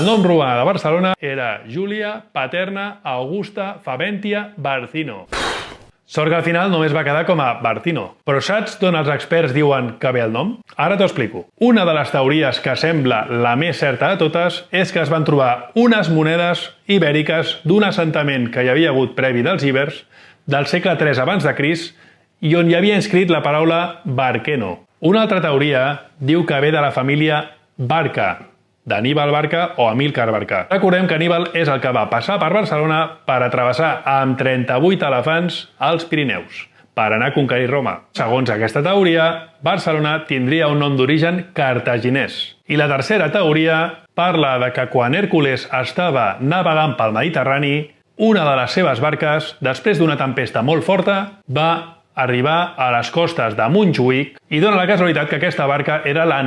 El nom romà de Barcelona era Júlia Paterna Augusta Faventia Barcino. Sort que al final només va quedar com a Barcino. Però saps d'on els experts diuen que ve el nom? Ara t'ho explico. Una de les teories que sembla la més certa de totes és que es van trobar unes monedes ibèriques d'un assentament que hi havia hagut previ dels ibers del segle III abans de Crist i on hi havia inscrit la paraula Barqueno. Una altra teoria diu que ve de la família Barca, d'Aníbal Barca o Amílcar Barca. Recordem que Aníbal és el que va passar per Barcelona per travessar amb 38 elefants els Pirineus per anar a conquerir Roma. Segons aquesta teoria, Barcelona tindria un nom d'origen cartaginès. I la tercera teoria parla de que quan Hèrcules estava navegant pel Mediterrani, una de les seves barques, després d'una tempesta molt forta, va arribar a les costes de Montjuïc i dona la casualitat que aquesta barca era la